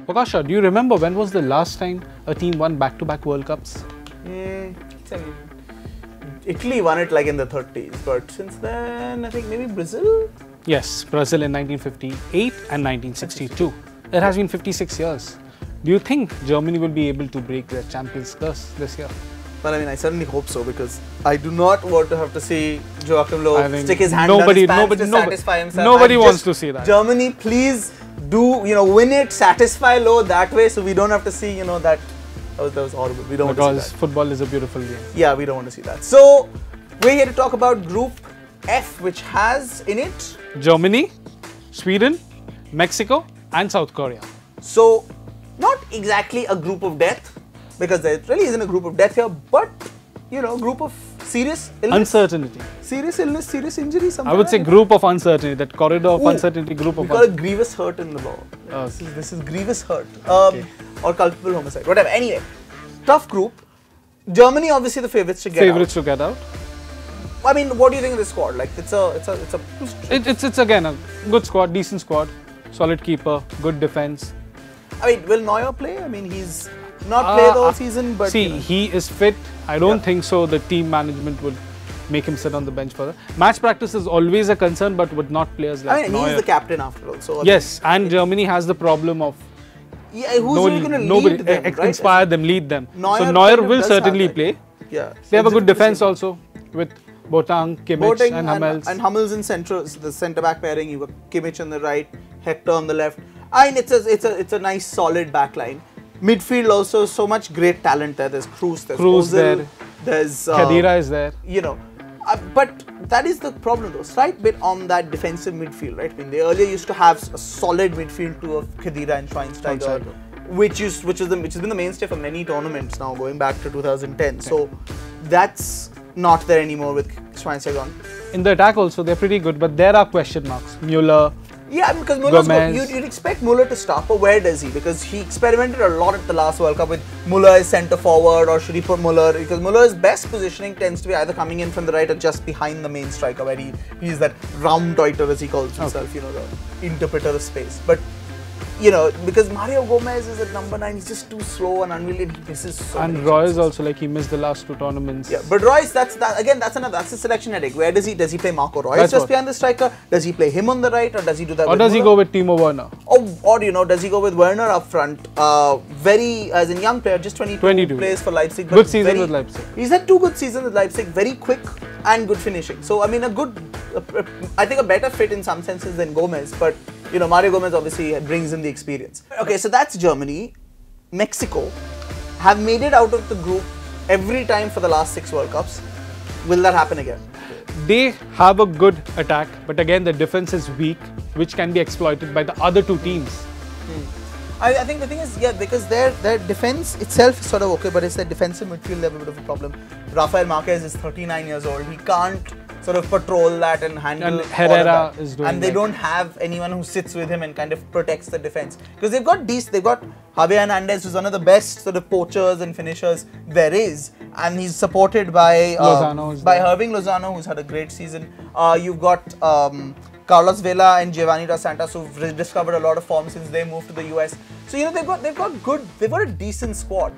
Prakasha, do you remember when was the last time a team won back-to-back World Cups? Italy won it like in the 30s, but since then I think maybe Brazil? Yes, Brazil in 1958 and 1962. It has been 56 years. Do you think Germany will be able to break their champions curse this year? Well, I mean, I certainly hope so, because I do not want to have to see Joachim Löw stick his hand down his pants to satisfy himself. Nobody wants to see that. Germany, please do, win it, satisfy Löw that way, so we don't have to see, that was horrible. We don't want to see that. Because football is a beautiful game. Yeah, we don't want to see that. So, we're here to talk about Group F, which has in it Germany, Sweden, Mexico and South Korea. So, not exactly a group of death, because there really isn't a group of death here, but, group of serious illness. Uncertainty. Serious illness, serious injury, something. I would say group of uncertainty, that corridor of uncertainty, group of uncertainty. We call it grievous hurt in the law. This is grievous hurt. Or culpable homicide, whatever. Anyway, tough group. Germany obviously the favourites to get out. To get out. I mean, what do you think of the squad? Like, It's again a good squad, decent squad, solid keeper, good defense. I mean, will Neuer play? I mean, he's not played all season, but see, he is fit. I don't think so. The team management would make him sit on the bench further. Match practice is always a concern, but with not players like Neuer. He's the captain after all. So yes, and Germany has the problem of who's really going to lead them, inspire them, lead them. So Neuer will certainly play. Yeah, they have a good defense also with Boateng, Kimmich and Hummels. And Hummels in central, the centre back pairing. You got Kimmich on the right, Hector on the left. I mean, it's a nice solid back line. Midfield also, so much great talent there. There's Kroos, there's Ozil, there. There's Khedira is there. But that is the problem though, slight bit on that defensive midfield, right? I mean, they earlier used to have a solid midfield too of Khedira and Schweinsteiger, which has been the mainstay for many tournaments now, going back to 2010. So that's not there anymore with Schweinsteiger. In the attack also, they're pretty good, but there are question marks. Müller. Yeah, because Muller's good. You'd expect Muller to start, but where does he? Because he experimented a lot at the last World Cup with Muller as centre forward, or should he put Muller? Because Muller's best positioning tends to be either coming in from the right or just behind the main striker, where he's that Raumdeuter, as he calls himself, the interpreter of space. But because Mario Gomez is at number 9, he's just too slow and unwieldy, and he misses so many chances. Royce also, like, he missed the last 2 tournaments. Yeah, but Royce, that's a selection headache. Where does he play Marco Reus just behind the striker? Does he play him on the right, or does he do that? Or does he go with Timo Werner? Or does he go with Werner up front? As a young player, just 22. Plays for Leipzig. Good season with Leipzig. He's had 2 good seasons with Leipzig. Very quick and good finishing. So I mean, I think a better fit in some senses than Gomez, but. Mario Gomez obviously brings in the experience. Okay, so that's Germany. Mexico have made it out of the group every time for the last 6 World Cups. Will that happen again? They have a good attack, but again the defense is weak, which can be exploited by the other 2 teams. I think the thing is, because their defense itself is sort of okay, but it's their defensive midfield they have a bit of a problem. Rafael Marquez is 39 years old. He can't sort of patrol that and handle. And Herrera is doing. And they don't have anyone who sits with him and kind of protects the defense, because they've got Javier Hernandez, who's one of the best sort of poachers and finishers there is, and he's supported by Irving Lozano, who's had a great season. You've got Carlos Vela and Giovanni Dos Santos, who've rediscovered a lot of form since they moved to the US. So they've got a decent squad.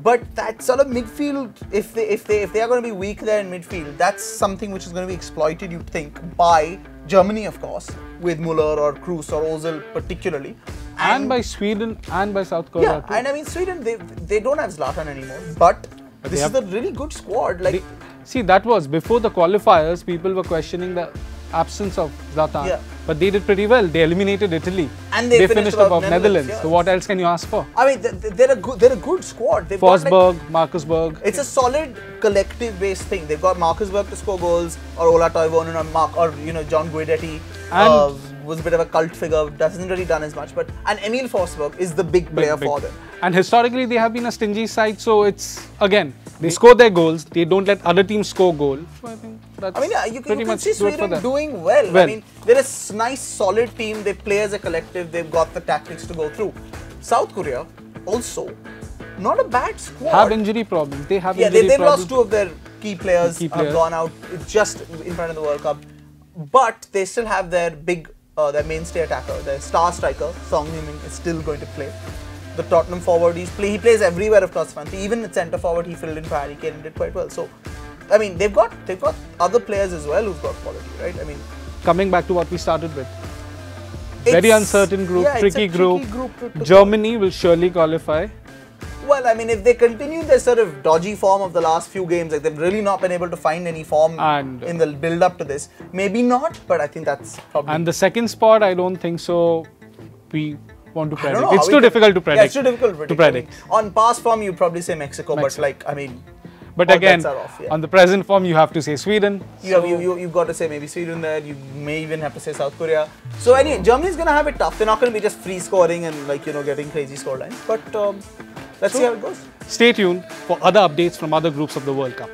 But that sort of midfield, if they are going to be weak there in midfield, that's something which is going to be exploited, you'd think, by Germany, of course, with Muller or Kroos or Ozil particularly. And by Sweden and by South Korea too. And I mean, Sweden, they don't have Zlatan anymore, but this is a really good squad. That was before the qualifiers, people were questioning the absence of Zlatan, but they did pretty well. They eliminated Italy and they finished above Netherlands. So what else can you ask for? I mean, they're a good squad. They've Forsberg, Marcus Berg. It's a solid collective-based thing. They've got Marcus Berg to score goals, or Ola Toivonen, or John Guidetti. Was a bit of a cult figure, hasn't really done as much, and Emil Forsberg is the big player for them. And historically, they have been a stingy side, so it's, again, they score their goals, they don't let other teams score goals. So I think that's you can see Sweden doing well. I mean, they're a nice, solid team, they play as a collective, they've got the tactics to go through. South Korea, also, not a bad squad. Have injury problems. They've lost 2 of their key players, have gone out just in front of the World Cup, but they still have their big their mainstay attacker, their star striker, Song Heung-min is still going to play. The Tottenham forward, he plays everywhere across front. Even at centre forward, he filled in for Harry Kane and did quite well. So, I mean, they've got other players as well who've got quality, right? I mean, coming back to what we started with, very uncertain group, tricky group. Germany will surely qualify. Well, I mean, if they continue their sort of dodgy form of the last few games, like they've really not been able to find any form in the build-up to this, maybe not, but I think that's probably... And the second spot, I don't think so. We want to predict. It's too difficult to predict. Yeah, it's too difficult to predict. I mean, on past form, you'd probably say Mexico, but like, I mean... But again, on the present form, you have to say Sweden. You've got to say maybe Sweden there. You may even have to say South Korea. So anyway, Germany's going to have it tough. They're not going to be just free scoring and like, you know, getting crazy scorelines. But let's see how it goes. Stay tuned for other updates from other groups of the World Cup.